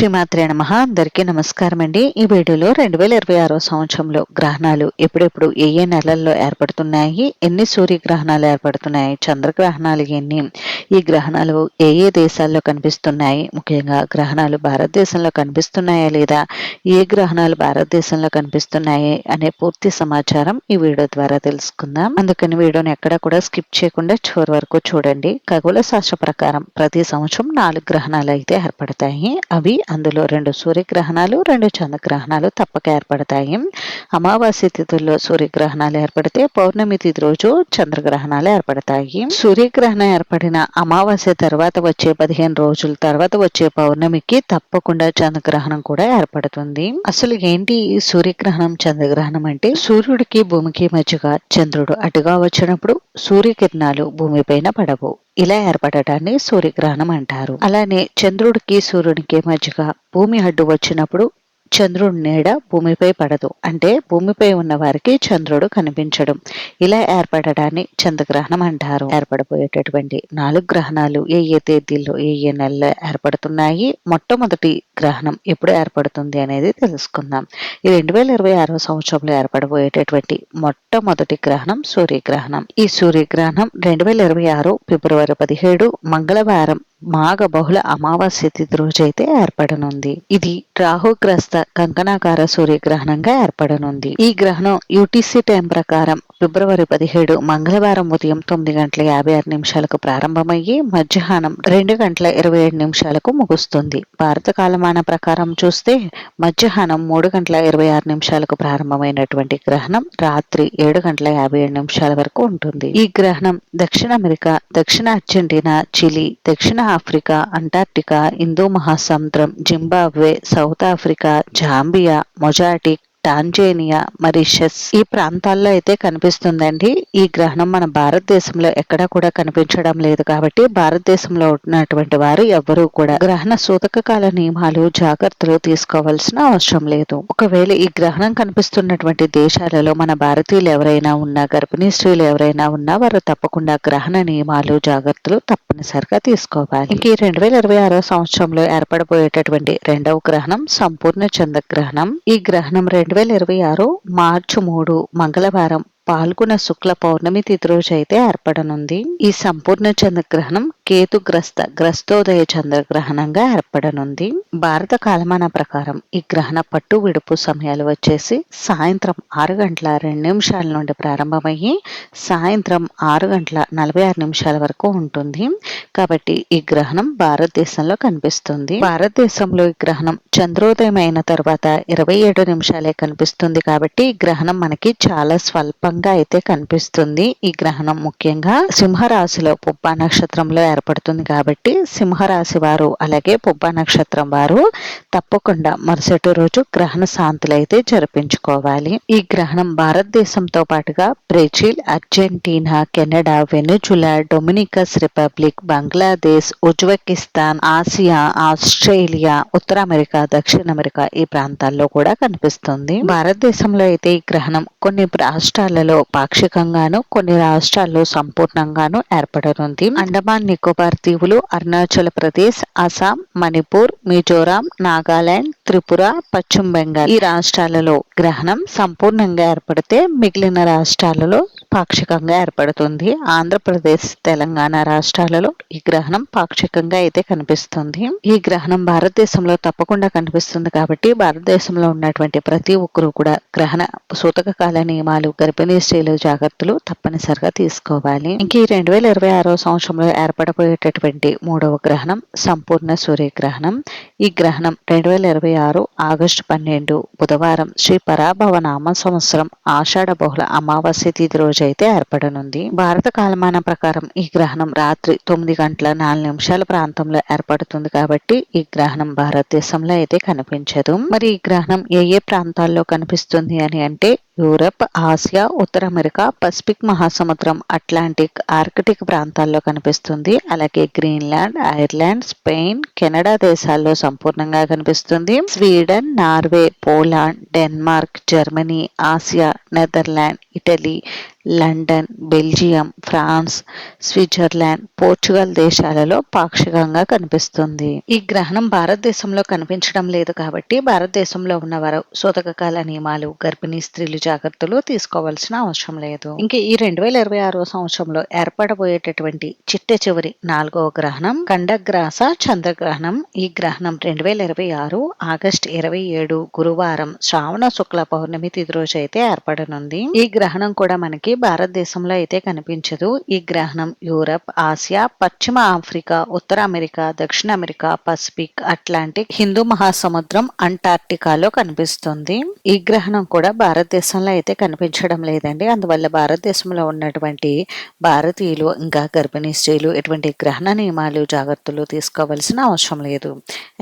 శ్రీమాత్రే నమః. అందరికీ నమస్కారం అండి. ఈ వీడియోలో 2026 సంవత్సరంలో గ్రహణాలు ఎప్పుడెప్పుడు ఏ ఏ నెలల్లో ఏర్పడుతున్నాయి, ఎన్ని సూర్యగ్రహణాలు ఏర్పడుతున్నాయి, చంద్రగ్రహణాలు ఎన్ని, ఈ గ్రహణాలు ఏ ఏ దేశాల్లో కనిపిస్తున్నాయి, ముఖ్యంగా గ్రహణాలు భారతదేశంలో కనిపిస్తున్నాయా లేదా, ఏ గ్రహణాలు భారతదేశంలో కనిపిస్తున్నాయి అనే పూర్తి సమాచారం ఈ వీడియో ద్వారా తెలుసుకుందాం. అందుకని వీడియోని ఎక్కడా కూడా స్కిప్ చేయకుండా చివరి వరకు చూడండి. ఖగోళ శాస్త్ర ప్రకారం ప్రతి సంవత్సరం 4 గ్రహణాలు అయితే ఏర్పడతాయి. అవి అందులో 2 సూర్యగ్రహణాలు, 2 చంద్రగ్రహణాలు తప్పక ఏర్పడతాయి. అమావాస్య తిథుల్లో సూర్యగ్రహణాలు ఏర్పడితే పౌర్ణమి తిథి రోజు చంద్రగ్రహణాలు ఏర్పడతాయి. సూర్యగ్రహణం ఏర్పడిన అమావాస్య తర్వాత వచ్చే 15 రోజుల తర్వాత వచ్చే పౌర్ణమికి తప్పకుండా చంద్రగ్రహణం కూడా ఏర్పడుతుంది. అసలు ఏంటి ఈ సూర్యగ్రహణం, చంద్రగ్రహణం అంటే, సూర్యుడికి భూమికి మధ్యగా చంద్రుడు అటుగా వచ్చినప్పుడు సూర్యకిరణాలు భూమిపైన పడవు. ఇలా ఏర్పడటాన్ని సూర్యగ్రహణం అంటారు. అలానే చంద్రుడికి సూర్యునికి మధ్యగా భూమి అడ్డు వచ్చినప్పుడు చంద్రుడి నీడ భూమిపై పడదు. అంటే భూమిపై ఉన్న వారికి చంద్రుడు కనిపించడం. ఇలా ఏర్పడడాన్ని చంద్రగ్రహణం అంటారు. ఏర్పడబోయేటటువంటి 4 గ్రహణాలు ఏ ఏ తేదీల్లో ఏ ఏ నెలలో ఏర్పడుతున్నాయి, మొట్టమొదటి గ్రహణం ఎప్పుడు ఏర్పడుతుంది అనేది తెలుసుకుందాం. ఈ 2026 సంవత్సరంలో ఏర్పడబోయేటటువంటి మొట్టమొదటి గ్రహణం సూర్యగ్రహణం. ఈ సూర్యగ్రహణం 2026 ఫిబ్రవరి 17 మంగళవారం మాఘ బహుళ అమావాస్య తిథి రోజైతే ఏర్పడనుంది. ఇది రాహుగ్రస్త కంకణాకార సూర్యగ్రహణంగా ఏర్పడనుంది. ఈ గ్రహణం యూటీసీ టైం ప్రకారం ఫిబ్రవరి 17 మంగళవారం ఉదయం 9:56 ప్రారంభమయ్యి మధ్యాహ్నం 2:27 ముగుస్తుంది. భారత కాలమాన ప్రకారం చూస్తే మధ్యాహ్నం 3:26 ప్రారంభమైనటువంటి గ్రహణం రాత్రి 7:57 వరకు ఉంటుంది. ఈ గ్రహణం దక్షిణ అమెరికా, దక్షిణ అర్జెంటీనా, చిలీ, దక్షిణ ఆఫ్రికా, అంటార్క్టికా, హిందూ మహాసముద్రం, Zimbabwe, South Africa, Zambia, Mozambique, Tanzania, Mauritius ఈ ప్రాంతాల్లో అయితే కనిపిస్తుందండి. ఈ గ్రహణం మన భారతదేశంలో ఎక్కడా కూడా కనిపించడం లేదు. కాబట్టి భారతదేశంలో ఉన్నటువంటి వారు ఎవ్వరూ కూడా గ్రహణ సూతక కాల నియమాలు, జాగ్రత్తలు తీసుకోవాల్సిన అవసరం లేదు. ఒకవేళ ఈ గ్రహణం కనిపిస్తున్నటువంటి దేశాలలో మన భారతీయులు ఎవరైనా ఉన్నా, గర్భిణీ స్త్రీలు ఎవరైనా ఉన్నా, వారు తప్పకుండా గ్రహణ నియమాలు, జాగ్రత్తలు తప్పనిసరిగా తీసుకోవాలి. ఇంక ఈ 2026 సంవత్సరంలో ఏర్పడబోయేటటువంటి రెండవ గ్రహణం సంపూర్ణ చంద్రగ్రహణం. ఈ గ్రహణం 2026 మార్చి 3 మంగళవారం పాల్గొన శుక్ల పౌర్ణమి తిథి రోజు అయితే ఏర్పడనుంది. ఈ సంపూర్ణ చంద్రగ్రహణం గ్రస్తోదయ చంద్రగ్రహణంగా ఏర్పడనుంది. భారత కాలమాన ప్రకారం ఈ గ్రహణ పట్టు విడుపు సమయాలు వచ్చేసి సాయంత్రం 6:02 నుండి ప్రారంభమయ్యి సాయంత్రం 6:46 వరకు ఉంటుంది. కాబట్టి ఈ గ్రహణం భారతదేశంలో కనిపిస్తుంది. భారతదేశంలో ఈ గ్రహణం చంద్రోదయం అయిన తర్వాత 27 నిమిషాలే కనిపిస్తుంది. కాబట్టి ఈ గ్రహణం మనకి చాలా స్వల్పంగా అయితే కనిపిస్తుంది. ఈ గ్రహణం ముఖ్యంగా సింహరాశిలో పుబ్బ నక్షత్రంలో ఏర్పడుతుంది. కాబట్టి సింహరాశి వారు అలాగే పుబ్బ నక్షత్రం వారు తప్పకుండా మరుసటి రోజు గ్రహణ శాంతులు అయితే జరిపించుకోవాలి. ఈ గ్రహణం భారతదేశంతో పాటుగా Brazil, Argentina, Canada, Venezuela, Dominican Republic, Bangladesh, Uzbekistan, Asia, Australia, ఉత్తర అమెరికా, దక్షిణ అమెరికా ఈ ప్రాంతాల్లో కూడా కనిపిస్తుంది. భారతదేశంలో అయితే ఈ గ్రహణం కొన్ని రాష్ట్రాలలో పాక్షికంగాను, కొన్ని రాష్ట్రాల్లో సంపూర్ణంగాను ఏర్పడనుంది. అండమాన్ నికోబార్ దీవులు, అరుణాచల్ ప్రదేశ్, అస్సాం, మణిపూర్, మిజోరాం, నాగాలాండ్, త్రిపుర, పశ్చిమ బెంగాల్ ఈ రాష్ట్రాలలో గ్రహణం సంపూర్ణంగా ఏర్పడితే మిగిలిన రాష్ట్రాలలో పాక్షికంగా ఏర్పడుతుంది. ఆంధ్రప్రదేశ్, తెలంగాణ రాష్ట్రాలలో ఈ గ్రహణం పాక్షికంగా అయితే కనిపిస్తుంది. ఈ గ్రహణం భారతదేశంలో తప్పకుండా కనిపిస్తుంది. కాబట్టి భారతదేశంలో ఉన్నటువంటి ప్రతి ఒక్కరూ కూడా గ్రహణ సూతక కాల నియమాలు, గర్భిణీ స్త్రీలు జాగ్రత్తలు తప్పనిసరిగా తీసుకోవాలి. ఇంక ఈ 2026 సంవత్సరంలో ఏర్పడబోయేటటువంటి మూడవ గ్రహణం సంపూర్ణ సూర్యగ్రహణం. ఈ గ్రహణం 2026 ఆగస్టు 12 బుధవారం శ్రీ పరాభవ నామ సంవత్సరం ఆషాఢ బహుళ అమావాస్య తిథి రోజు అయితే ఏర్పడనుంది. భారత కాలమాన ప్రకారం ఈ గ్రహణం రాత్రి 9:04 ప్రాంతంలో ఏర్పడుతుంది. కాబట్టి ఈ గ్రహణం భారతదేశంలో అయితే కనిపించదు. మరి ఈ గ్రహణం ఏ ఏ ప్రాంతాల్లో కనిపిస్తుంది అని అంటే యూరప్, ఆసియా, ఉత్తర అమెరికా, పసిఫిక్ మహాసముద్రం, అట్లాంటిక్, ఆర్కిటిక్ ప్రాంతాల్లో కనిపిస్తుంది. అలాగే గ్రీన్లాండ్, ఐర్లాండ్, స్పెయిన్, కెనడా దేశాల్లో సంపూర్ణంగా కనిపిస్తుంది. Sweden, Norway, Poland, Denmark, Germany, Asia, Netherland, Italy, London, Belgium, France, Switzerland, Portugal దేశాలలో పాక్షికంగా కనిపిస్తుంది. ఈ గ్రహణం భారతదేశంలో కనిపించడం లేదు కాబట్టి భారతదేశంలో ఉన్నవారు సూతకకాల నియమాలు, గర్భిణీ స్త్రీలు జాగ్రత్తలు తీసుకోవాల్సిన అవసరం లేదు. ఇంక ఈ 2026 సంవత్సరంలో ఏర్పడబోయేటటువంటి చిట్ట చివరి 4వ గ్రహణం ఖండగ్రాస చంద్రగ్రహణం. ఈ గ్రహణం 2026 ఆగస్టు 27 గురువారం శ్రావణ శుక్ల పౌర్ణమి తిథి రోజు అయితే ఏర్పడనుంది. ఈ గ్రహణం కూడా మనకి భారతదేశంలో అయితే కనిపించదు. ఈ గ్రహణం యూరప్, ఆసియా, పశ్చిమ ఆఫ్రికా, ఉత్తర అమెరికా, దక్షిణ అమెరికా, పసిఫిక్, అట్లాంటిక్, హిందూ మహాసముద్రం, అంటార్క్టికాలో కనిపిస్తుంది. ఈ గ్రహణం కూడా భారతదేశంలో అయితే కనిపించడం లేదండి. అందువల్ల భారతదేశంలో ఉన్నటువంటి భారతీయులు ఇంకా గర్భిణీ స్త్రీలు ఎటువంటి గ్రహణ నియమాలు, జాగ్రత్తలు తీసుకోవాల్సిన అవసరం లేదు.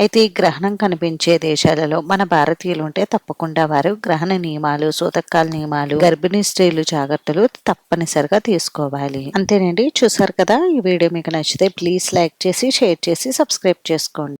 అయితే ఈ గ్రహణం కనిపించే దేశాలలో మన భారతీయులు ఉంటే తప్పకుండా వారు గ్రహణ నియమాలు, సూతకాల నియమాలు, గర్భిణీ స్త్రీలు జాగ్రత్తలు తప్పనిసరిగా తీసుకోవాలి. అంతేనండి. చూసారు కదా, ఈ వీడియో మీకు నచ్చితే ప్లీజ్ లైక్ చేసి, షేర్ చేసి, సబ్స్క్రైబ్ చేసుకోండి.